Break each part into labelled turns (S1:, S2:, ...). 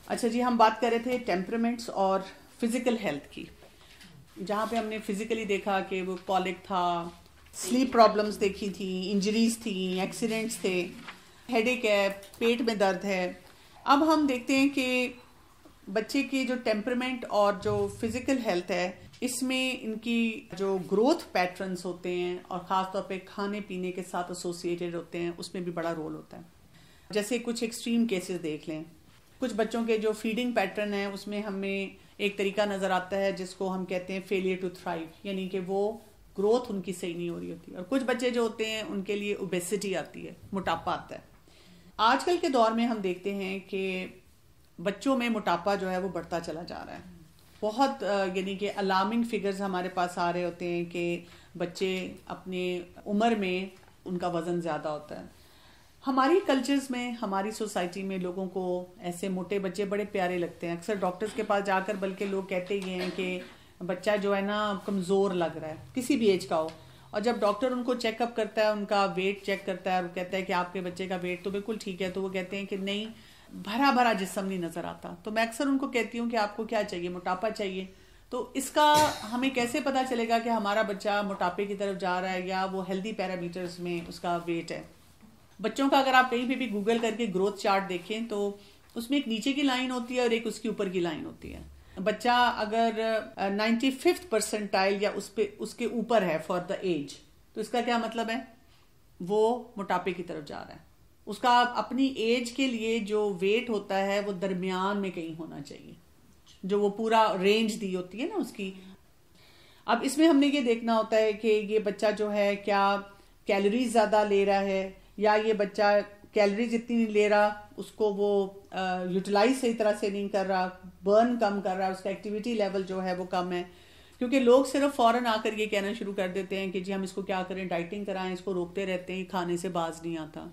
S1: अच्छा जी, हम बात कर रहे थे टेम्परामेंट्स और फिजिकल हेल्थ की, जहाँ पे हमने फिजिकली देखा कि वो कॉलिक था, स्लीप प्रॉब्लम्स देखी थी, इंजरीज थी, एक्सीडेंट्स थे, हेडेक है, पेट में दर्द है। अब हम देखते हैं कि बच्चे के जो टेम्परामेंट और जो फिजिकल हेल्थ है, इसमें इनकी जो ग्रोथ पैटर्न्स होते हैं और ख़ास तौर पे खाने पीने के साथ एसोसिएटेड होते हैं, उसमें भी बड़ा रोल होता है। जैसे कुछ एक्सट्रीम केसेस देख लें, कुछ बच्चों के जो फीडिंग पैटर्न है उसमें हमें एक तरीका नज़र आता है जिसको हम कहते हैं फेलियर टू थ्राइव, यानी कि वो ग्रोथ उनकी सही नहीं हो रही होती। और कुछ बच्चे जो होते हैं उनके लिए ओबेसिटी आती है, मोटापा आता है। आजकल के दौर में हम देखते हैं कि बच्चों में मोटापा जो है वो बढ़ता चला जा रहा है। बहुत यानी कि अलार्मिंग फिगर्स हमारे पास आ रहे होते हैं कि बच्चे अपने उम्र में उनका वज़न ज़्यादा होता है। हमारी कल्चर्स में, हमारी सोसाइटी में लोगों को ऐसे मोटे बच्चे बड़े प्यारे लगते हैं। अक्सर डॉक्टर्स के पास जाकर बल्कि लोग कहते ही हैं कि बच्चा जो है ना कमज़ोर लग रहा है, किसी भी एज का हो। और जब डॉक्टर उनको चेकअप करता है, उनका वेट चेक करता है और कहता है कि आपके बच्चे का वेट तो बिल्कुल ठीक है, तो वो कहते हैं कि नहीं, भरा भरा जिस्म नहीं नज़र आता। तो मैं अक्सर उनको कहती हूँ कि आपको क्या चाहिए, मोटापा चाहिए। तो इसका हमें कैसे पता चलेगा कि हमारा बच्चा मोटापे की तरफ जा रहा है या वो हेल्दी पैरामीटर्स में उसका वेट है? बच्चों का अगर आप कहीं पे भी गूगल करके ग्रोथ चार्ट देखें तो उसमें एक नीचे की लाइन होती है और एक उसके ऊपर की लाइन होती है। बच्चा अगर 95th परसेंटाइल या उसके ऊपर है फॉर द एज, तो इसका क्या मतलब है? वो मोटापे की तरफ जा रहा है। उसका अपनी एज के लिए जो वेट होता है वो दरमियान में कहीं होना चाहिए, जो वो पूरा रेंज दी होती है ना उसकी। अब इसमें हमने ये देखना होता है कि ये बच्चा जो है क्या कैलोरीज ज्यादा ले रहा है, या ये बच्चा कैलोरीज इतनी नहीं ले रहा, उसको वो यूटिलाइज सही तरह से नहीं कर रहा, बर्न कम कर रहा है, उसका एक्टिविटी लेवल जो है वो कम है। क्योंकि लोग सिर्फ फौरन आकर ये कहना शुरू कर देते हैं कि जी हम इसको क्या करें, डाइटिंग कराएं, इसको रोकते रहते हैं, खाने से बाज नहीं आता।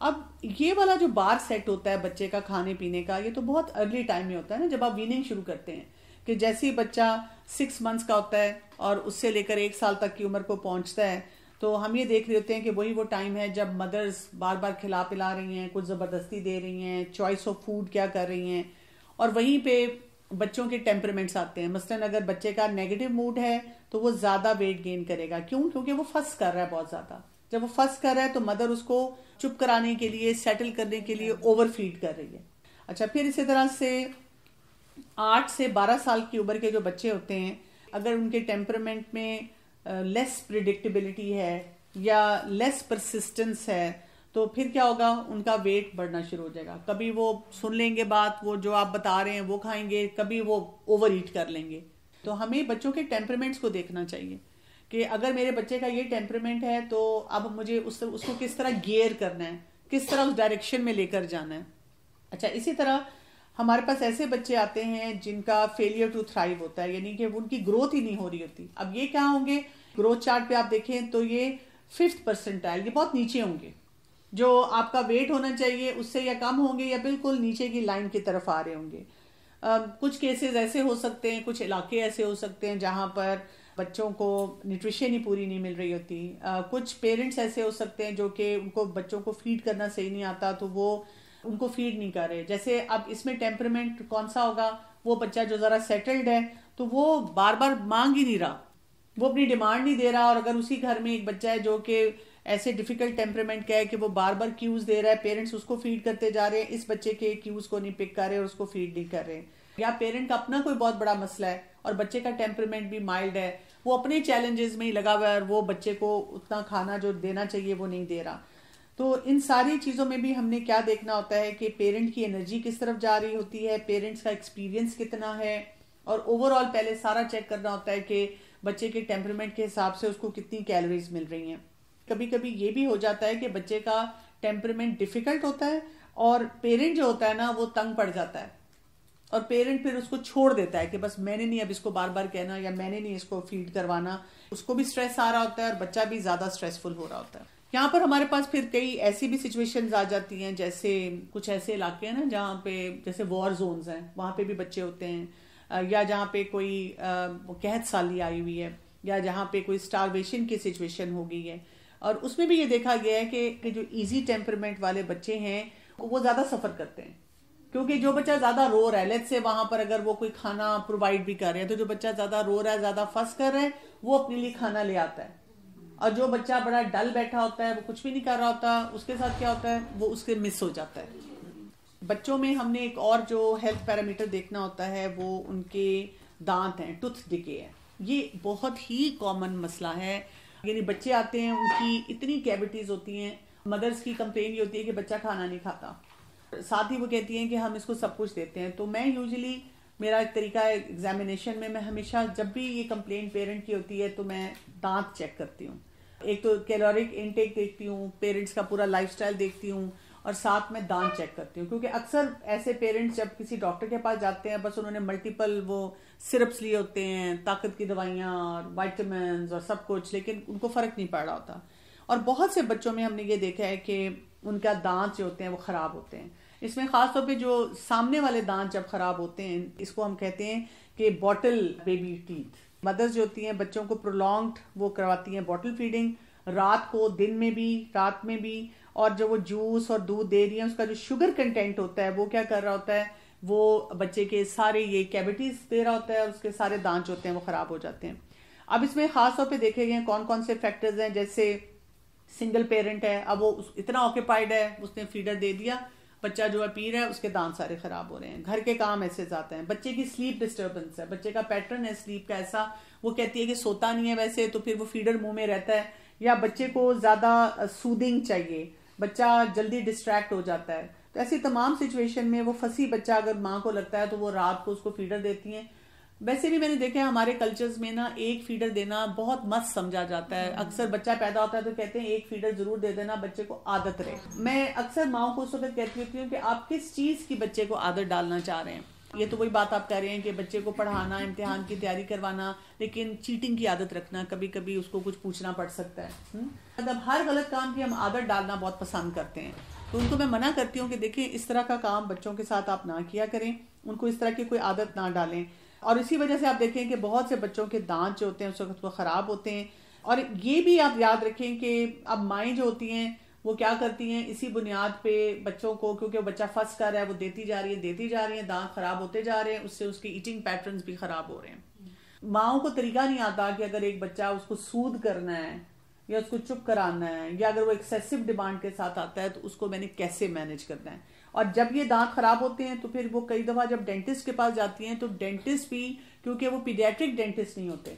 S1: अब ये वाला जो बार सेट होता है बच्चे का खाने पीने का, ये तो बहुत अर्ली टाइम में होता है ना, जब आप वीनिंग शुरू करते हैं कि जैसे ही बच्चा 6 मंथ्स का होता है और उससे लेकर 1 साल तक की उम्र को पहुंचता है, तो हम ये देख रहे होते हैं कि वही वो टाइम है जब मदर्स बार बार खिला पिला रही हैं, कुछ ज़बरदस्ती दे रही हैं, चॉइस ऑफ फूड क्या कर रही हैं, और वहीं पे बच्चों के टेम्परामेंट्स आते हैं। मसलन अगर बच्चे का नेगेटिव मूड है तो वो ज़्यादा वेट गेन करेगा। क्यों? क्योंकि वो फंस कर रहा है बहुत ज़्यादा। जब वो फंस कर रहा है तो मदर उसको चुप कराने के लिए, सेटल करने के लिए ओवर फीड कर रही है। अच्छा, फिर इसी तरह से 8 से 12 साल की उम्र के जो बच्चे होते हैं, अगर उनके टेम्परामेंट में लेस प्रिडिक्टेबिलिटी है या लेस परसिस्टेंस है, तो फिर क्या होगा? उनका वेट बढ़ना शुरू हो जाएगा। कभी वो सुन लेंगे बात, वो जो आप बता रहे हैं वो खाएंगे, कभी वो ओवर ईट कर लेंगे। तो हमें बच्चों के टेम्परामेंट्स को देखना चाहिए कि अगर मेरे बच्चे का ये टेम्परामेंट है तो अब मुझे उसको किस तरह गियर करना है, किस तरह उस डायरेक्शन में लेकर जाना है। अच्छा, इसी तरह हमारे पास ऐसे बच्चे आते हैं जिनका फेलियर टू थ्राइव होता है, यानी कि उनकी ग्रोथ ही नहीं हो रही होती। अब ये क्या होंगे? ग्रोथ चार्ट पे आप देखें तो ये 5th परसेंटाइल, ये बहुत नीचे होंगे। जो आपका वेट होना चाहिए उससे या कम होंगे या बिल्कुल नीचे की लाइन की तरफ आ रहे होंगे। कुछ केसेस ऐसे हो सकते हैं, कुछ इलाके ऐसे हो सकते हैं जहां पर बच्चों को न्यूट्रिशन ही पूरी नहीं मिल रही होती। कुछ पेरेंट्स ऐसे हो सकते हैं जो कि उनको बच्चों को फीड करना सही नहीं आता, तो वो उनको फीड नहीं कर रहे। जैसे अब इसमें टेम्परामेंट कौन सा होगा? वो बच्चा जो जरा सेटल्ड है तो वो बार बार मांग ही नहीं रहा, वो अपनी डिमांड नहीं दे रहा। और अगर उसी घर में एक बच्चा है जो कि ऐसे डिफिकल्ट टेम्परामेंट का है कि वो बार बार क्यूज दे रहा है, पेरेंट्स उसको फीड करते जा रहे हैं, इस बच्चे के क्यूज को नहीं पिक कर रहे और उसको फीड नहीं कर रहे, या पेरेंट का अपना कोई बहुत बड़ा मसला है और बच्चे का टेम्परामेंट भी माइल्ड है, वो अपने चैलेंजेस में ही लगा हुआ है और वो बच्चे को उतना खाना जो देना चाहिए वो नहीं दे रहा। तो इन सारी चीज़ों में भी हमने क्या देखना होता है कि पेरेंट की एनर्जी किस तरफ जा रही होती है, पेरेंट्स का एक्सपीरियंस कितना है, और ओवरऑल पहले सारा चेक करना होता है कि बच्चे के टेम्परामेंट के हिसाब से उसको कितनी कैलोरीज मिल रही हैं। कभी कभी ये भी हो जाता है कि बच्चे का टेम्परामेंट डिफिकल्ट होता है और पेरेंट जो होता है ना वो तंग पड़ जाता है, और पेरेंट फिर उसको छोड़ देता है कि बस मैंने नहीं अब इसको बार बार कहना या मैंने नहीं इसको फीड करवाना। उसको भी स्ट्रेस आ रहा होता है और बच्चा भी ज्यादा स्ट्रेसफुल हो रहा होता है। यहाँ पर हमारे पास फिर कई ऐसी भी सिचुएशंस आ जाती हैं, जैसे कुछ ऐसे इलाके हैं ना जहाँ पे जैसे वॉर जोन्स हैं, वहाँ पे भी बच्चे होते हैं, या जहाँ पे कोई कहत साली आई हुई है, या जहाँ पे कोई स्टारवेशन की सिचुएशन हो गई है। और उसमें भी ये देखा गया है कि जो इजी टेम्परामेंट वाले बच्चे हैं वो ज्यादा सफर करते हैं। क्योंकि जो बच्चा ज्यादा रो रहा है, लेट्स से वहां पर अगर वो कोई खाना प्रोवाइड भी कर रहे हैं, तो जो बच्चा ज्यादा रो रहा है, ज्यादा फंस कर रहा है, वो अपने लिए खाना ले आता है। और जो बच्चा बड़ा डल बैठा होता है, वो कुछ भी नहीं कर रहा होता, उसके साथ क्या होता है, वो उसके मिस हो जाता है। बच्चों में हमने एक और जो हेल्थ पैरामीटर देखना होता है, वो उनके दांत हैं, टूथ डिके है। ये बहुत ही कॉमन मसला है। यानी बच्चे आते हैं, उनकी इतनी कैविटीज होती हैं, मदर्स की कंप्लेन ये होती है कि बच्चा खाना नहीं खाता, साथ ही वो कहती हैं कि हम इसको सब कुछ देते हैं। तो मैं यूजुअली, मेरा एक तरीका है एग्जामिनेशन में, मैं हमेशा जब भी ये कंप्लेन पेरेंट की होती है तो मैं दांत चेक करती हूँ। एक तो कैलोरिक इनटेक देखती हूँ, पेरेंट्स का पूरा लाइफस्टाइल देखती हूँ, और साथ में दांत चेक करती हूँ। क्योंकि अक्सर ऐसे पेरेंट्स जब किसी डॉक्टर के पास जाते हैं, बस उन्होंने मल्टीपल वो सिरप्स लिए होते हैं, ताकत की दवाइयाँ और वाइटामिन और सब कुछ, लेकिन उनको फर्क नहीं पड़ रहा होता। और बहुत से बच्चों में हमने ये देखा है कि उनका दांत जो होते हैं वो खराब होते हैं। इसमें खासतौर पे जो सामने वाले दांत जब खराब होते हैं, इसको हम कहते हैं कि बॉटल बेबी टीथ। मदर्स जो होती हैं बच्चों को प्रोलॉन्ग्ड वो करवाती हैं बॉटल फीडिंग, रात को, दिन में भी, रात में भी। और जो वो जूस और दूध दे रही है, उसका जो शुगर कंटेंट होता है वो क्या कर रहा होता है, वो बच्चे के सारे ये कैविटीज दे रहा होता है, और उसके सारे दांत जो होते हैं वो खराब हो जाते हैं। अब इसमें खासतौर पे देखे गए कौन कौन से फैक्टर्स हैं। जैसे सिंगल पेरेंट है, अब वो इतना ऑक्यूपाइड है, उसने फीडर दे दिया, बच्चा जो है पी रहा है, उसके दांत सारे खराब हो रहे हैं। घर के काम ऐसे जाते हैं। बच्चे की स्लीप डिस्टर्बेंस है, बच्चे का पैटर्न है स्लीप का ऐसा, वो कहती है कि सोता नहीं है वैसे, तो फिर वो फीडर मुंह में रहता है। या बच्चे को ज्यादा सूदिंग चाहिए, बच्चा जल्दी डिस्ट्रैक्ट हो जाता है। तो ऐसी तमाम सिचुएशन में वो फंसी बच्चा अगर माँ को लगता है, तो वो रात को उसको फीडर देती हैं। वैसे भी मैंने देखा है हमारे कल्चर्स में ना, एक फीडर देना बहुत मस्त समझा जाता है। अक्सर बच्चा पैदा होता है तो कहते हैं एक फीडर जरूर दे देना, बच्चे को आदत रहे। मैं अक्सर माओ को उस वक्त कहती होती हूँ कि आप किस चीज की बच्चे को आदत डालना चाह रहे हैं। ये तो वही बात आप कह रहे हैं कि बच्चे को पढ़ाना, इम्तिहान की तैयारी करवाना, लेकिन चीटिंग की आदत रखना, कभी कभी उसको कुछ पूछना पड़ सकता है। मतलब हर गलत काम की हम आदत डालना बहुत पसंद करते हैं। तो उनको मैं मना करती हूँ कि देखिए, इस तरह का काम बच्चों के साथ आप ना किया करें, उनको इस तरह की कोई आदत ना डालें। और इसी वजह से आप देखें कि बहुत से बच्चों के दांत जो होते हैं उस वक्त वो खराब होते हैं। और ये भी आप याद रखें कि अब माएँ जो होती हैं वो क्या करती हैं, इसी बुनियाद पे बच्चों को, क्योंकि वो बच्चा फंस कर रहा है, वो देती जा रही है, दांत खराब होते जा रहे हैं, उससे उसके ईटिंग पैटर्न्स भी खराब हो रहे हैं। माओं को तरीका नहीं आता कि अगर एक बच्चा उसको सूद करना है या उसको चुप कराना है, या अगर वो एक्सेसिव डिमांड के साथ आता है तो उसको मैंने कैसे मैनेज करना है। और जब ये दांत खराब होते हैं तो फिर वो कई दफा जब डेंटिस्ट के पास जाती हैं, तो डेंटिस्ट भी, क्योंकि वो पीडियाट्रिक डेंटिस्ट नहीं होते,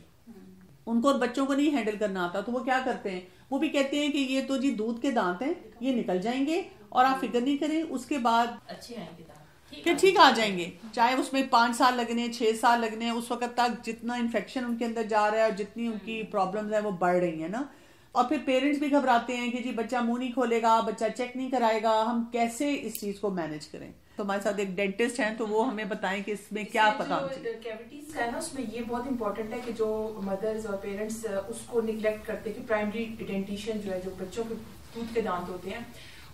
S1: उनको बच्चों को नहीं हैंडल करना आता, तो वो क्या करते हैं, वो भी कहते हैं कि ये तो जी दूध के दांत हैं, ये निकल जाएंगे और आप फिक्र नहीं करें, उसके बाद
S2: अच्छे आएंगे दांत,
S1: फिर ठीक आ जाएंगे। चाहे उसमें 5 साल लगने, 6 साल लगने, उस वक्त तक जितना इन्फेक्शन उनके अंदर जा रहा है और जितनी उनकी प्रॉब्लम्स है वो बढ़ रही है ना। और फिर पेरेंट्स भी घबराते हैं कि जी बच्चा मुंह नहीं खोलेगा, बच्चा चेक नहीं कराएगा, हम कैसे इस चीज को मैनेज करें। तो हमारे साथ एक डेंटिस्ट हैं, तो वो हमें बताएं कि इसमें क्या पता है।
S2: कैविटीज का है ना, उसमें ये बहुत इंपॉर्टेंट है कि जो मदर्स और पेरेंट्स उसको निग्लेक्ट करते हैं कि प्राइमरी डेंटिशियन जो है, जो बच्चों के दूध के दांत होते हैं,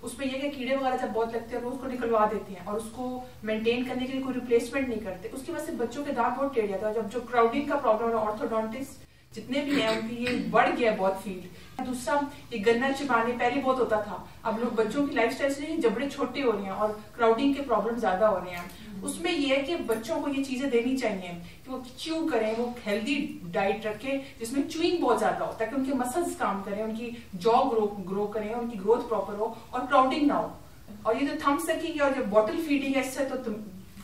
S2: उसमें यह कि कीड़े वगैरह जब बहुत लगते हैं वो उसको निकलवा देते हैं और उसको मेंटेन करने के लिए कोई रिप्लेसमेंट नहीं करते। उसकी वजह से बच्चों के दांत बहुत टेढ़ जाता है। जब जो क्राउडिंग का प्रॉब्लम है, ऑर्थोडोंटिस्ट जितने भी हैं उनकी ये बढ़ गया बहुत फील्ड। दूसरा, ये गन्ना चिबाने पहले बहुत होता था, अब लोग बच्चों की लाइफस्टाइल से जबड़े छोटे हो रहे हैं और क्राउडिंग के प्रॉब्लम ज्यादा हो रहे हैं। उसमें ये है कि बच्चों को ये चीजें देनी चाहिए कि वो च्यू करें, वो हेल्दी डाइट रखें जिसमें च्यूइंग बहुत ज्यादा हो, ताकि उनके मसल्स काम करें, उनकी जॉ ग्रो करें, उनकी ग्रोथ प्रॉपर हो और क्राउडिंग ना हो। और ये तो थम सकेंगे, और जो बॉटल फीडिंग है इससे तो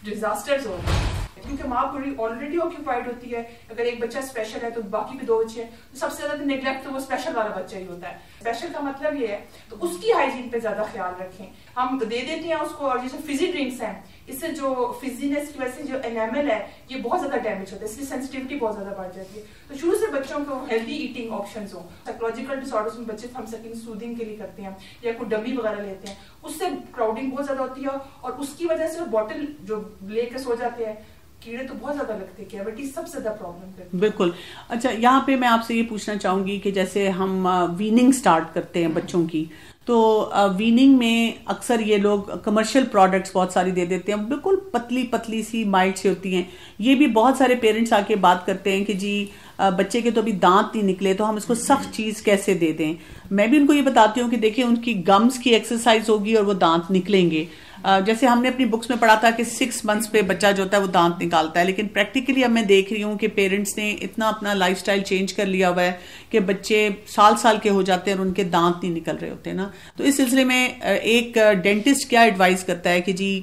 S2: डिजास्टर्स हो रहे हैं, क्योंकि माँ पूरी ऑलरेडी ऑक्यूपाइड होती है। अगर एक बच्चा स्पेशल है तो बाकी भी 2 बच्चे हैं, तो सबसे ज्यादा नेग्लेक्ट तो वो स्पेशल वाला बच्चा ही होता है। स्पेशल का मतलब ये है, तो उसकी हाइजीन पे ज्यादा ख्याल रखें। हम दे देते हैं उसको, और जैसे फिजी ड्रिंक्स हैं, इससे जो फिजीनेस की वजह से जो एनामल है ये बहुत ज्यादा डैमेज होता है, इसलिए सेंसिटिविटी बहुत ज्यादा बढ़ जाती है। तो शुरू से बच्चों को हेल्दी ईटिंग ऑप्शंस हो। साइकोलॉजिकल डिसऑर्डर्स में बच्चे थम सकिंग सूदिंग के लिए करते हैं या कोई डमी वगैरह लेते हैं, उससे क्राउडिंग बहुत ज्यादा होती है और उसकी वजह से बॉटल जो लेकर सो जाते हैं, कीड़े तो बहुत ज्यादा लगते हैं, कैविटी सबसे ज्यादा प्रॉब्लम करती है।
S1: बिल्कुल। अच्छा, यहाँ पे मैं आपसे ये पूछना चाहूंगी कि जैसे हम वीनिंग स्टार्ट करते हैं बच्चों की, तो वीनिंग में अक्सर ये लोग कमर्शियल प्रोडक्ट्स बहुत सारी दे देते हैं, बिल्कुल पतली पतली सी माइट सी होती हैं। ये भी बहुत सारे पेरेंट्स आके बात करते हैं कि जी बच्चे के तो अभी दांत नहीं निकले, तो हम इसको सख्त चीज कैसे दे दें। मैं भी उनको ये बताती हूँ कि देखिए, उनकी गम्स की एक्सरसाइज होगी और वो दांत निकलेंगे। जैसे हमने अपनी बुक्स में पढ़ा था कि 6 मंथ्स पे बच्चा जो होता है वो दांत निकालता है, लेकिन प्रैक्टिकली अब मैं देख रही हूँ कि पेरेंट्स ने इतना अपना लाइफस्टाइल चेंज कर लिया हुआ है कि बच्चे साल के हो जाते हैं और उनके दांत नहीं निकल रहे होते ना। तो इस सिलसिले में एक डेंटिस्ट क्या एडवाइस करता है कि जी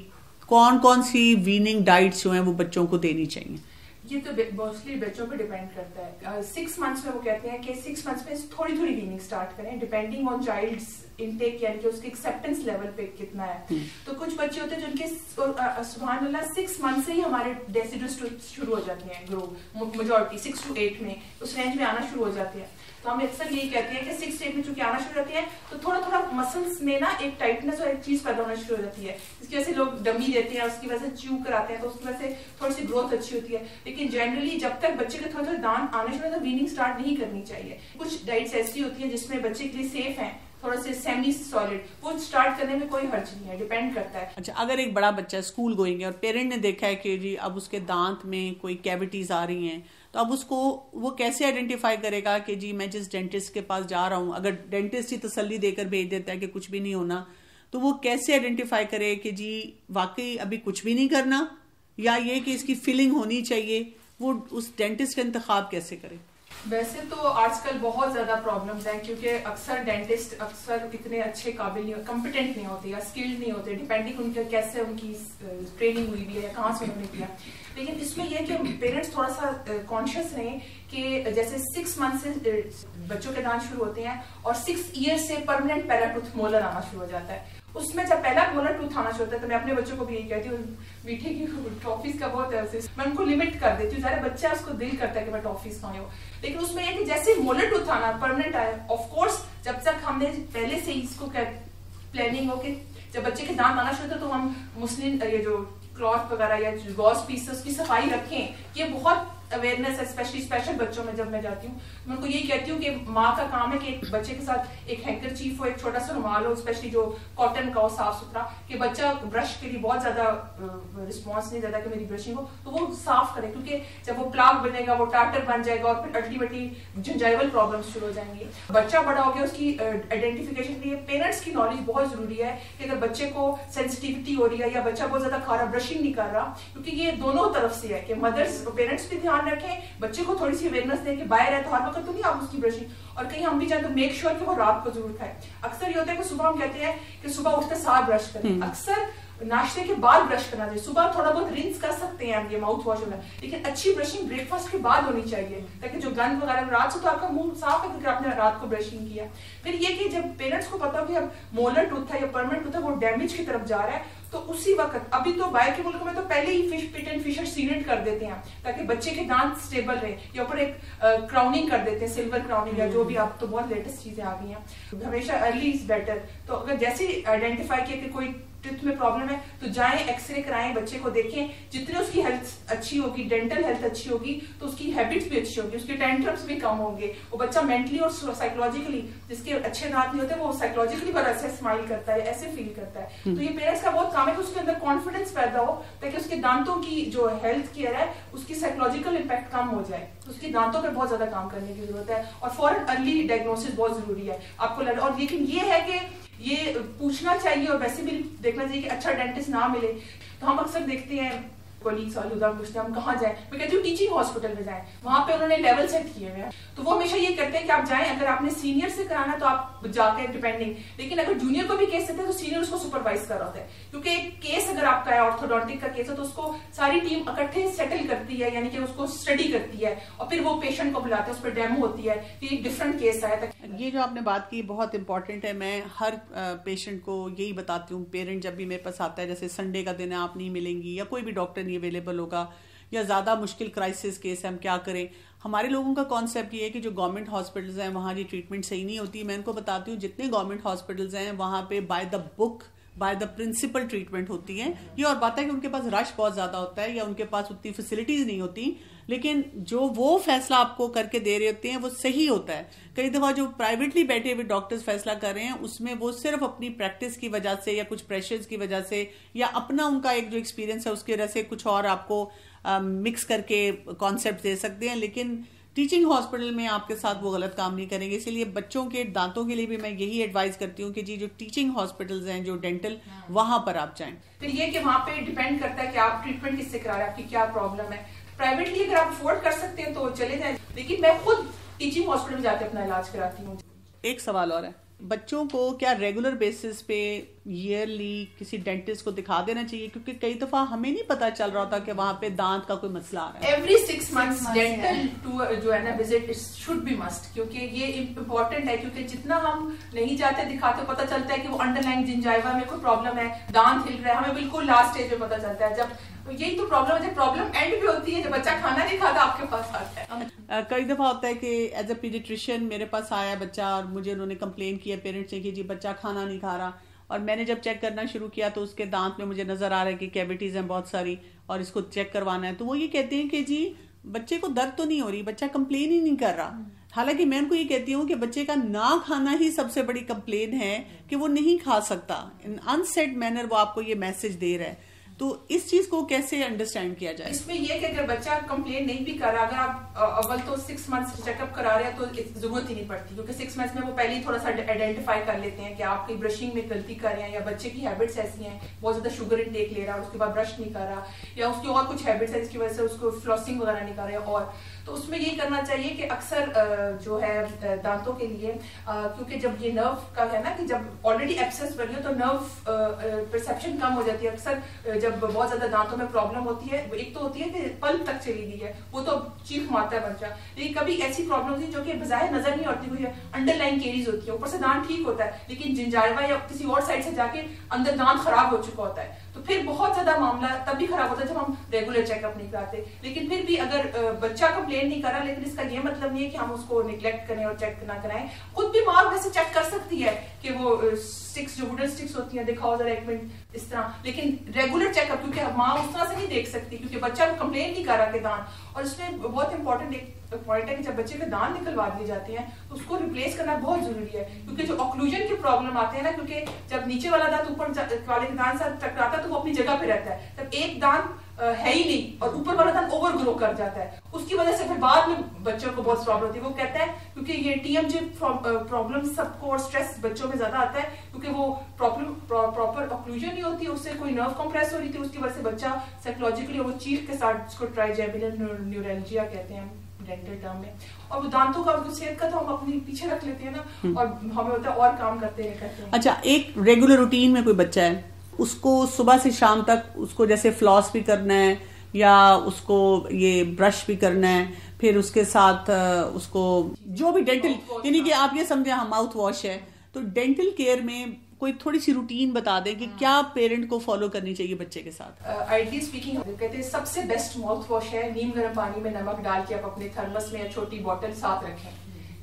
S1: कौन कौन सी वीनिंग डाइट्स जो हैं वो बच्चों को देनी चाहिए?
S2: ये तो मोस्टली बच्चों पे डिपेंड करता है। 6 मंथ्स में वो कहते हैं कि 6 मंथ्स में थोड़ी थोड़ी वीनिंग स्टार्ट करें, डिपेंडिंग ऑन चाइल्ड्स इनटेक, यानी कि उसके एक्सेप्टेंस लेवल पे कितना है। तो कुछ बच्चे होते हैं जिनके सुभान अल्लाह 6 मंथ से ही हमारे डेसिडस शुरू हो जाते हैं ग्रो, मेजॉरिटी 6 to 8 में उस रेंज में आना शुरू हो जाते हैं। तो हम अक्सर यही कहते हैं कि 6 से 8 में चूंकि आना शुरू होती है तो थोड़ा थोड़ा मसल्स में ना एक टाइटनेस और एक चीज पैदा होना शुरू हो जाती है, इसकी वजह से लोग डमी देते हैं, उसकी वजह से च्यू कराते हैं, तो उसकी वजह से थोड़ी सी ग्रोथ अच्छी होती है। लेकिन जनरली जब तक बच्चे के थोड़े थोड़े दांत आने शुरू होते हैं वीनिंग स्टार्ट नहीं करनी चाहिए। कुछ डाइट्स ऐसी होती है जिसमें बच्चे के लिए सेफ है, थोड़ा से सेमी सॉलिड, वो स्टार्ट करने में कोई हर्ज नहीं है, डिपेंड करता है।
S1: अच्छा, अगर एक बड़ा बच्चा स्कूल गोइंग है और पेरेंट ने देखा है कि जी अब उसके दांत में कोई कैविटीज आ रही हैं, तो अब उसको वो कैसे आइडेंटिफाई करेगा कि जी मैं जिस डेंटिस्ट के पास जा रहा हूँ, अगर डेंटिस्ट ही तसल्ली देकर भेज देता है कि कुछ भी नहीं होना, तो वो कैसे आइडेंटिफाई करे कि जी वाकई अभी कुछ भी नहीं करना, या ये कि इसकी फीलिंग होनी चाहिए, वो उस डेंटिस्ट का इंतखाब कैसे करे?
S2: वैसे तो आजकल बहुत ज्यादा प्रॉब्लम्स हैं, क्योंकि अक्सर डेंटिस्ट अक्सर इतने अच्छे काबिल नहीं, कॉम्पिटेंट नहीं होते या स्किल्ड नहीं होते, डिपेंडिंग उनके कैसे उनकी ट्रेनिंग हुई भी है या कहाँ से उन्होंने किया। लेकिन इसमें यह कि पेरेंट्स थोड़ा सा कॉन्शियस रहें कि जैसे 6 मंथ से बच्चों के दांत शुरू होते हैं और 6 ईयर से परमानेंट पहला टूथ मोलर आना शुरू हो जाता है। उसमें जब पहला मोलर टूथ आना शुरू होता है तो मैं अपने बच्चों को भी यही कहती हूँ, मीठे की टॉफीज का बहुत है, मैं उनको लिमिट कर देती हूँ, सारे बच्चा उसको दिल करता है कि मैं टॉफीज खाऊं। लेकिन उसमें यह कि जैसे मोलर टूथ आना परमानेंट आया, ऑफ कोर्स जब तक हमने पहले से इसको प्लानिंग हो कि जब बच्चे के दांत आना शुरू होता है तो हम मुस्लिम ये जो क्लॉथ वगैरह या गॉज पीस उसकी सफाई रखें। ये बहुत अवेयरनेस है, स्पेशली स्पेशल बच्चों में जब मैं जाती हूँ मैं उनको यही कहती हूँ कि माँ का काम है कि एक बच्चे के साथ एक हैंकरचीफ हो, एक छोटा सा रुमाल हो, स्पेशली जो कॉटन का हो, साफ सुथरा, कि बच्चा ब्रश के लिए बहुत ज्यादा रिस्पॉन्स नहीं देता कि मेरी ब्रशिंग हो, तो वो साफ करे, क्योंकि जब वो प्लाग बनेगा वो टाटर बन जाएगा और फिर अल्टीमेटली जिंजाइवल प्रॉब्लम्स शुरू हो जाएंगी। बच्चा बड़ा हो गया, उसकी आइडेंटिफिकेशन के लिए पेरेंट्स की नॉलेज बहुत जरूरी है कि अगर बच्चे को सेंसिटिविटी हो रही है या बच्चा बहुत ज्यादा खा रहा, ब्रशिंग नहीं कर रहा, क्योंकि ये दोनों तरफ से है कि मदर्स पेरेंट्स भी ध्यान रखें, बच्चे को थोड़ी सी अवेयरनेस दें कि बाहर है तो हर वक्त तो नहीं आप उसकी ब्रशिंग, और कहीं हम भी चाहे तो मेक श्योर कि वो रात को जरूर खाए। अक्सर ये होता है कि सुबह हम कहते हैं कि सुबह उठते साथ ब्रश करें, अक्सर नाश्ते के बाद ब्रश करना चाहिए। सुबह थोड़ा बहुत रिंस कर सकते हैं आप, ये माउथ वॉश होना, लेकिन अच्छी ब्रशिंग ब्रेकफास्ट के बाद होनी चाहिए, ताकि जो गंद वगैरह रात से तो आपका मुंह साफ है क्योंकि आपने रात को ब्रशिंग किया। फिर ये कि जब पेरेंट्स को पता हो कि अब मोलर टूथ है या परमानेंट टूथ है वो डैमेज की तरफ जा रहा है, तो उसी वक्त, अभी तो बाहर के मुल्क में तो पहले ही fish pit and fissure sealant कर देते हैं ताकि बच्चे के दांत स्टेबल रहे, या ऊपर एक क्राउनिंग कर देते हैं, सिल्वर क्राउनिंग या जो भी, आप तो बहुत लेटेस्ट चीजें आ गई हैं। हमेशा अर्ली इज बेटर। तो अगर जैसे आइडेंटिफाई किया कि कोई टिथ में प्रॉब्लम है तो जाएं, एक्सरे कराएं, बच्चे को देखें, जितने उसकी हेल्थ अच्छी होगी, डेंटल हेल्थ अच्छी होगी, तो उसकी हैबिट्स भी अच्छी होगी, उसके टेंट्रम्स भी कम होंगे, वो बच्चा मेंटली और साइकोलॉजिकली, जिसके अच्छे दांत नहीं होते वो साइकोलॉजिकली बड़ा ऐसे स्माइल करता है, ऐसे फील करता है। तो ये पेरेंट्स का बहुत काम है कि उसके अंदर कॉन्फिडेंस पैदा हो, ताकि उसके दांतों की जो हेल्थ केयर है उसकी साइकोलॉजिकल इम्पैक्ट कम हो जाए। उसके दांतों पर बहुत ज्यादा काम करने की जरूरत है, और फॉरन अर्ली डायग्नोसिस बहुत जरूरी है आपको। और लेकिन ये है कि ये पूछना चाहिए और वैसे भी देखना चाहिए कि अच्छा डेंटिस्ट ना मिले तो हम अक्सर देखते हैं कोलीग्स और उधर पूछते हैं हम कहाँ जाएं, मैं कहती हूँ टीचिंग हॉस्पिटल में जाएं, वहां पे उन्होंने लेवल सेट किए हुए हैं, तो वो हमेशा ये कहते हैं कि आप जाएं, अगर आपने सीनियर से कराना है तो आप जाके डिपेंडिंग, लेकिन अगर जूनियर को भी केस देते हैं तो सीनियर उसको सुपरवाइज कर होता है, क्योंकि एक केस अगर आपका है ऑर्थोडोंटिक का केस है तो उसको सारी टीम इकट्ठे सेटल करती है, यानी कि उसको स्टडी करती है और फिर वो पेशेंट को बुलाते हैं, उस पर डेमो होती है कि एक डिफरेंट केस आया था।
S1: ये जो आपने बात की बहुत इंपॉर्टेंट है। मैं हर पेशेंट को यही बताती हूँ, पेरेंट जब भी मेरे पास आता है, जैसे संडे का दिन है आप नहीं मिलेंगी या कोई भी डॉक्टर नहीं अवेलेबल होगा या ज्यादा मुश्किल क्राइसिस केस है, हम क्या करें। हमारे लोगों का कॉन्सेप्ट ये है कि जो गवर्नमेंट हॉस्पिटल्स हैं वहाँ ये ट्रीटमेंट सही नहीं होती। मैं इनको बताती हूँ जितने गवर्नमेंट हॉस्पिटल्स हैं वहाँ पे by the book by the principle treatment होती है। ये और बात है कि उनके पास रश बहुत ज्यादा होता है या उनके पास उतनी फैसिलिटीज नहीं होती, लेकिन जो वो फैसला आपको करके दे रहे होते हैं वो सही होता है। कई दफा जो प्राइवेटली बैठे हुए डॉक्टर्स फैसला कर रहे हैं उसमें वो सिर्फ अपनी प्रैक्टिस की वजह से या कुछ प्रेशर्स की वजह से या अपना उनका एक जो एक्सपीरियंस है उसकी वजह से कुछ और आपको मिक्स करके कॉन्सेप्ट दे सकते हैं, लेकिन टीचिंग हॉस्पिटल में आपके साथ वो गलत काम नहीं करेंगे। इसीलिए बच्चों के दांतों के लिए भी मैं यही एडवाइस करती हूँ कि जी जो टीचिंग हॉस्पिटल्स हैं, जो डेंटल, वहां पर आप जाएं।
S2: फिर ये कि वहाँ पे डिपेंड करता है कि आप ट्रीटमेंट किससे करा रहे हैं, आपकी क्या प्रॉब्लम है। प्राइवेटली अगर आप अफोर्ड कर सकते हैं तो चले जाएं, लेकिन मैं खुद टीचिंग हॉस्पिटल में जाके अपना इलाज कराती हूँ।
S1: एक सवाल और है, बच्चों को क्या रेगुलर बेसिस पे ईयरली किसी डेंटिस्ट को दिखा देना चाहिए? क्योंकि कई दफा हमें नहीं पता चल रहा होता कि वहाँ पे दांत का कोई मसला आ रहा है।
S2: एवरी 6 months डेंटल टू जो है ना विजिट शुड बी मस्ट, क्योंकि ये इम्पोर्टेंट है। क्योंकि जितना हम नहीं जाते दिखाते पता चलता है कि वो अंडरलाइन जिंजाइवा में कोई प्रॉब्लम है, दांत हिल रहा है, हमें बिल्कुल लास्ट स्टेज में पता चलता है। जब यही तो प्रॉब्लम है, जब प्रॉब्लम एंड भी होती है, जब बच्चा खाना नहीं खाता आपके पास आता है।
S1: कई दफा होता है कि एज अ पीडियाट्रिशियन मेरे पास आया बच्चा और मुझे उन्होंने कंप्लेन किया पेरेंट्स ने कि जी बच्चा खाना नहीं खा रहा, और मैंने जब चेक करना शुरू किया तो उसके दांत में मुझे नजर आ रहा है कि कैविटीज हैं बहुत सारी और इसको चेक करवाना है। तो वो ये कहते हैं कि जी बच्चे को दर्द तो नहीं हो रही, बच्चा कंप्लेन ही नहीं कर रहा। हालांकि मैं उनको ये कहती हूँ कि बच्चे का ना खाना ही सबसे बड़ी कंप्लेन है कि वो नहीं खा सकता। इन अनसेड मैनर वो आपको ये मैसेज दे रहा है। तो इस चीज को कैसे अंडरस्टैंड किया जाए?
S2: इसमें यह कि अगर बच्चा कंप्लेन नहीं भी कर रहा, अगर आप अव्वल तो 6 months चेकअप करा रहे हैं तो जरूरत ही नहीं पड़ती, क्योंकि 6 months में वो पहले ही थोड़ा सा आइडेंटिफाई कर लेते हैं कि आप कहीं ब्रशिंग में गलती कर रहे हैं, या बच्चे की हैबिट्स ऐसी हैं, बहुत ज्यादा शुगर इनटेक ले रहा है, उसके बाद ब्रश नहीं कर रहा, या उसकी और कुछ हैबिट्स है जिसकी वजह से उसको फ्लॉसिंग वगैरह नहीं कर रहे। और तो उसमें यही करना चाहिए कि अक्सर जो है दांतों के लिए, क्योंकि जब ये नर्व का है ना कि जब ऑलरेडी एब्सेस बनी हो तो नर्व परसेप्शन कम हो जाती है। अक्सर जब बहुत ज्यादा दांतों में प्रॉब्लम होती है, एक तो होती है कि पल्प तक चली गई है, वो तो चीख मारता है बच्चा, लेकिन कभी ऐसी प्रॉब्लम होती है जो कि बजाय नजर नहीं आती, हुई है अंडरलाइन केरीज होती है, ऊपर से दांत ठीक होता है लेकिन जिंजाइवा या किसी और साइड से जाके अंदर दांत खराब हो चुका होता है। तो फिर बहुत ज्यादा मामला तब भी खराब होता है जब हम रेगुलर चेकअप नहीं कराते। लेकिन फिर भी अगर बच्चा कंप्लेन नहीं कर रहा, लेकिन इसका ये मतलब नहीं है कि हम उसको निग्लेक्ट करें और चेक ना कराएं। खुद भी माँ वैसे चेक कर सकती है कि वो स्टिक्स जो वुडन स्टिक्स होती हैं, दिखाओ जरा एक मिनट इस तरह, लेकिन रेगुलर चेकअप क्योंकि माँ उस तरह से नहीं देख सकती, क्योंकि बच्चा कंप्लेन नहीं कर रहा कि दांत। और इसमें बहुत इंपॉर्टेंट एक पॉइंट है कि जब बच्चे के दांत निकलवा दिए जाते हैं तो उसको रिप्लेस करना बहुत जरूरी है, क्योंकि जो ऑक्लूजन की प्रॉब्लम आते हैं ना, क्योंकि जब नीचे वाला दांत ऊपर वाले दांत से टकराता है तो वो अपनी जगह पे रहता है, जब एक दांत है ही नहीं और ऊपर वाला दांत ओवर ग्रो कर जाता है, उसकी वजह से फिर बाद में बच्चों को बहुत प्रॉब्लम होती है। वो कहते हैं क्योंकि ये TMJ प्रॉब्लम सबको और स्ट्रेस बच्चों में ज्यादा आता है, क्योंकि वो प्रॉपर ऑक्लूजन नहीं होती, उससे कोई नर्व कंप्रेस हो रही थी, उसकी वजह से बच्चा साइकोलॉजिकली वो चीख के साथ, जिसको ट्राइजेमिनल न्यूरैल्जिया कहते हैं डेंटल टर्म में, और वो दांतों का सेहत का तो हम अपने पीछे रख लेते हैं ना, और हमें होता है और काम करते हैं।
S1: अच्छा, एक रेगुलर रूटीन में कोई बच्चा है, उसको सुबह से शाम तक उसको जैसे फ्लॉस भी करना है या उसको ये ब्रश भी करना है, फिर उसके साथ उसको जो भी डेंटल, यानी कि आप ये समझे हाँ माउथ वॉश है, तो डेंटल केयर में कोई थोड़ी सी रूटीन बता दें कि क्या पेरेंट को फॉलो करनी चाहिए बच्चे के साथ?
S2: आइडियली स्पीकिंग कहते हैं सबसे बेस्ट माउथ वॉश है नीम गर्म पानी में नमक डाल के आप अपने थर्मस में या छोटी बॉटल साथ रखें,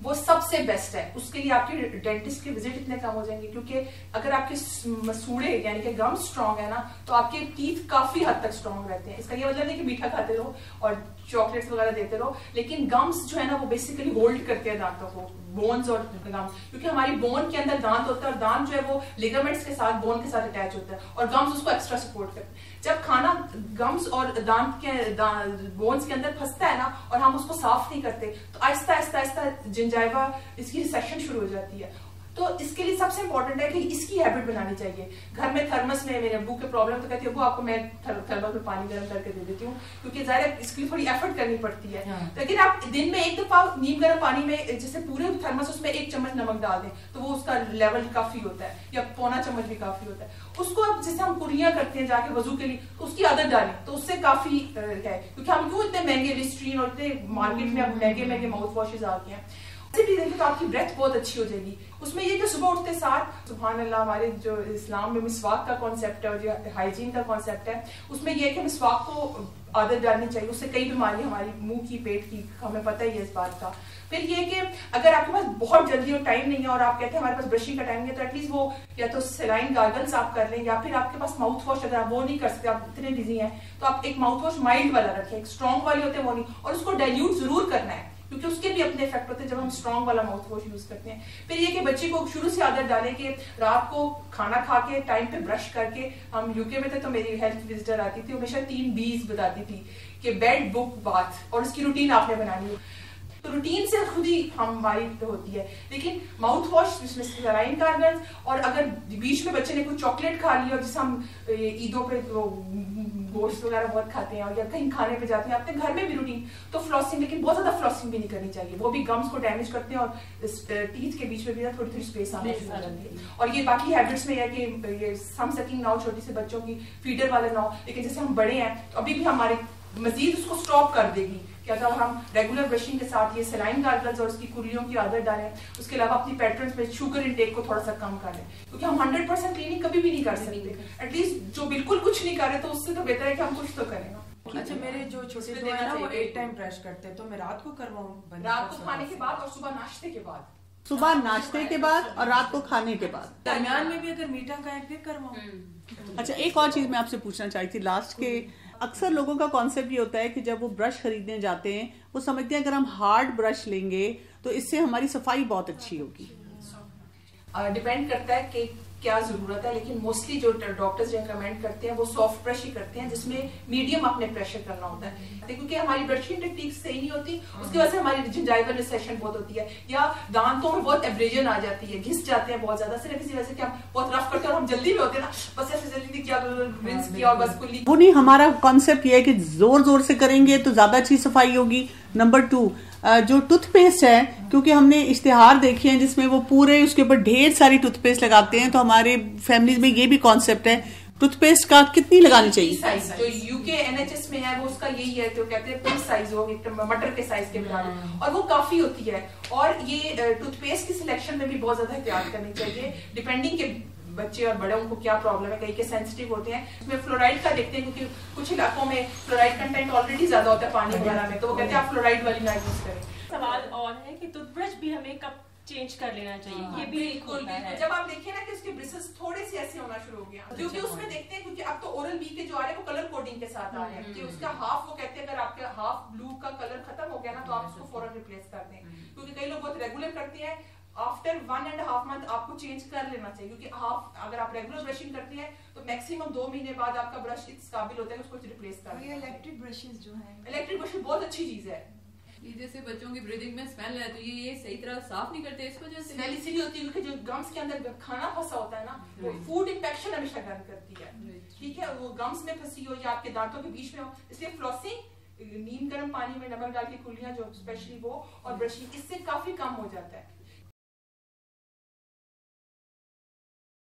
S2: वो सबसे बेस्ट है। उसके लिए आपके डेंटिस्ट के विजिट इतने कम हो जाएंगे, क्योंकि अगर आपके मसूड़े यानी कि गम स्ट्रांग है ना, तो आपके टीथ काफी हद तक स्ट्रांग रहते हैं। इसका ये मतलब नहीं कि मीठा खाते रहो और चॉकलेट्स वगैरह देते रहो, लेकिन गम्स जो है ना वो बेसिकली होल्ड करते हैं दांतों को, बोन्स और गम्स, क्योंकि हमारी बोन के अंदर दांत होता है और दांत जो है वो लिगामेंट्स के साथ बोन के साथ अटैच होता है, और गम्स उसको एक्स्ट्रा सपोर्ट करते हैं। जब खाना गम्स और दांत के बोन्स के अंदर फंसता है ना और हम उसको साफ नहीं करते, तो आहिस्ता आहिस्ता आहिस्ता जिंजाइवा इसकी रिसेक्शन शुरू हो जाती है। तो इसके लिए सबसे इंपॉर्टेंट है कि इसकी हैबिट बनानी चाहिए। घर में थर्मस में, मेरे अब्बू के प्रॉब्लम तो कहती है वो आपको मैं थर्मस में पानी गर्म करके दे देती हूँ, क्योंकि जाहिर इसके लिए थोड़ी एफर्ट करनी पड़ती है। लेकिन आप दिन में एक दफा नीम गर्म पानी में जैसे पूरे थर्मस उसमें 1 चम्मच नमक डाल दें तो वो उसका लेवल काफी होता है, या पौना चम्मच भी काफी होता है। उसको अब जैसे हम कुरियां करते हैं जाके वजू के लिए, तो उसकी आदत डालें तो उससे काफी है, क्योंकि हम क्यों इतने महंगे लिस्ट्रीन और इतने मार्केट में अब महंगे महंगे माउथ वॉशेज आ गए हैं। भी देखें तो आपकी ब्रेथ बहुत अच्छी हो जाएगी। उसमें ये कि सुबह उठते साथ सुभान अल्लाह, हमारे जो इस्लाम में मिसवाक का कॉन्सेप्ट है और जो हाइजीन का कॉन्सेप्ट है, उसमें यह है कि मिसवाक को आदत डालनी चाहिए, उससे कई बीमारी हमारी मुंह की, पेट की, हमें पता ही है इस बात का। फिर ये कि अगर आपके पास बहुत जल्दी और टाइम नहीं है और आप कहते हैं हमारे पास ब्रशिंग का टाइम नहीं है, तो एटलीस्ट वो या तो सेलाइन गार्गल्स आप कर लें, या फिर आपके पास माउथ वॉश अगर आप वो नहीं कर सकते, आप इतने बिजी हैं, तो आप एक माउथ वॉश माइल्ड वाला रखें, एक स्ट्रॉन्ग वाली होते हैं वो नहीं, और उसको डाइल्यूट जरूर करना है, क्योंकि उसके भी अपने इफेक्ट होते हैं जब हम स्ट्रॉन्ग वाला माउथ वॉश यूज करते हैं। फिर ये कि बच्चे को शुरू से आदत डालें कि रात को खाना खा के टाइम पे ब्रश करके, हम यूके में थे तो मेरी हेल्थ विजिटर आती थी, हमेशा 3 B's बताती थी कि बेड, बुक, बाथ, और इसकी रूटीन आपने बनानी हो। तो रूटीन से खुद ही हमारी होती है। लेकिन माउथ वॉश जिसमें सलाइन गार्गल्स, और अगर बीच में बच्चे ने कोई चॉकलेट खा ली और जिसे हम ईदों पे गोश्त वगैरह बहुत खाते हैं और या कहीं खाने पे जाते हैं, अपने घर में भी रूटीन, तो फ्लॉसिंग, लेकिन बहुत ज्यादा फ्लॉसिंग भी नहीं करनी चाहिए, वो भी गम्स को डैमेज करते हैं और टीथ के बीच में भी ना थोड़ी थोड़ी स्पेस आना शुरू हो जाती है। और ये बाकी हैबिट्स में है कि ये सम सकिंग ना हो छोटी से बच्चों की, फीडर वाले ना हो, लेकिन जैसे हम बड़े हैं तो अभी भी हमारे मजीद उसको स्टॉप कर देगी कि अगर हम रेगुलर ब्रशिंग के साथ ये सलाइन गार्गल्स और उसकी कुर्लियों की आदत डालें, उसके अलावा अपनी पैटर्न्स में शुगर इंटेक को थोड़ा सा कम करें, क्योंकि हम 100% क्लीनिंग कभी भी नहीं कर सकते। एटलीस्ट जो बिल्कुल कुछ नहीं कर रहे तो उससे तो बेहतर है कि हम कुछ तो करें।
S3: अच्छा, मेरे जो छोटे दो है ना वो 1 टाइम ब्रश करते हैं, तो मैं रात को करवाऊं?
S2: रात को खाने के बाद और सुबह नाश्ते के बाद।
S1: सुबह नाश्ते के बाद और रात को खाने के बाद।
S3: दरमियान में भी अगर मीठा खाएं फिर करवाऊं?
S1: अच्छा, एक और चीज मैं आपसे पूछना चाहती थी लास्ट के, अक्सर लोगों का कॉन्सेप्ट ये होता है कि जब वो ब्रश खरीदने जाते हैं वो समझते हैं अगर हम हार्ड ब्रश लेंगे तो इससे हमारी सफाई बहुत अच्छी होगी।
S2: डिपेंड करता है कि क्या जरूरत है, लेकिन मोस्टली जो डॉक्टर्स रिकमेंड करते हैं वो सॉफ्ट ब्रश ही करते हैं, जिसमें मीडियम अपने प्रेशर करना होता है, क्योंकि हमारी ब्रशिंग टेक्निक सही नहीं होती, उसकी वजह से हमारी जिंजाइवल रिसेशन बहुत होती है, या दांतों में बहुत एब्रेजन आ जाती है, घिस जाते हैं बहुत ज्यादा, सिर्फ इसी वजह से कि हम बहुत रफ करते हैं और हम जल्दी में होते हैं ना, बस ऐसे जल्दी किया, रिंस किया और बस कुल्ली।
S1: वो नहीं, हमारा कॉन्सेप्ट ये है कि जोर जोर से करेंगे तो ज्यादा अच्छी सफाई होगी। नंबर 2, जो टूथपेस्ट है, क्योंकि हमने इश्तिहार देखे हैं जिसमें वो पूरे उसके ऊपर ढेर सारी टूथपेस्ट लगाते हैं, तो हमारे फैमिलीज में ये भी कॉन्सेप्ट है टूथपेस्ट का कितनी लगानी चाहिए।
S2: साइज जो यूके एनएचएस में है वो उसका यही है, तो कहते हैं पिन साइज हो, मटर के साइज के बराबर, और वो काफी होती है। और ये टूथपेस्ट की सिलेक्शन में भी बहुत ज्यादा एहतियात करनी चाहिए, डिपेंडिंग के बच्चे और बड़े उनको क्या प्रॉब्लम है, कई के सेंसिटिव होते हैं। इसमें फ्लोराइड का देखते हैं, क्योंकि कुछ इलाकों में फ्लोराइड कंटेंट ऑलरेडी ज्यादा होता है पानी वगैरह में, तो वो कहते हैं आप फ्लोराइड वाली ना यूज करें।
S4: सवाल और है कि टूथब्रश भी हमें कब चेंज कर लेना चाहिए? ये भी एक होता है।
S2: जब आप देखिए ना कि उसके ब्रिसल्स थोड़े से ऐसे होना शुरू हो गया, क्योंकि उसमें देखते हैं, क्योंकि अब तो ओरल बी के जो आ रहे हैं वो कलर कोडिंग के साथ आ रहे हैं, कि उसका हाफ, वो कहते हैं अगर आपके हाफ ब्लू का कलर खत्म हो गया ना तो आप उसको फौरन रिप्लेस कर दें, क्योंकि कई लोग बहुत रेगुलर करते हैं, आफ्टर 1.5 मंथ आपको चेंज कर लेना चाहिए, क्योंकि हाफ अगर आप रेगुलर ब्रशिंग करते हैं तो मैक्सिमम 2 महीने बाद आपका ब्रश इस काबिल होता है उसको रिप्लेस कर।
S3: ये इलेक्ट्रिक ब्रशेस जो हैं,
S2: इलेक्ट्रिक ब्रश बहुत अच्छी चीज है।
S5: ये जैसे बच्चों की ब्रीदिंग में स्मेल है तो ये सही तरह साफ नहीं करते, इस वजह से
S2: स्मेल इसीलिए होती है क्योंकि जो गम्स के अंदर खाना फंसा होता है ना, वो फूड इंफेक्शन हमेशा गर्म करती है, ठीक है, वो गम्स में फंसी हो या आपके दांतों के बीच में हो, इसलिए फ्लॉसिंग, नीम गर्म पानी में नमक डाल के कुल्लियां जो स्पेशली वो, और ब्रशिंग, इससे काफी कम हो जाता है।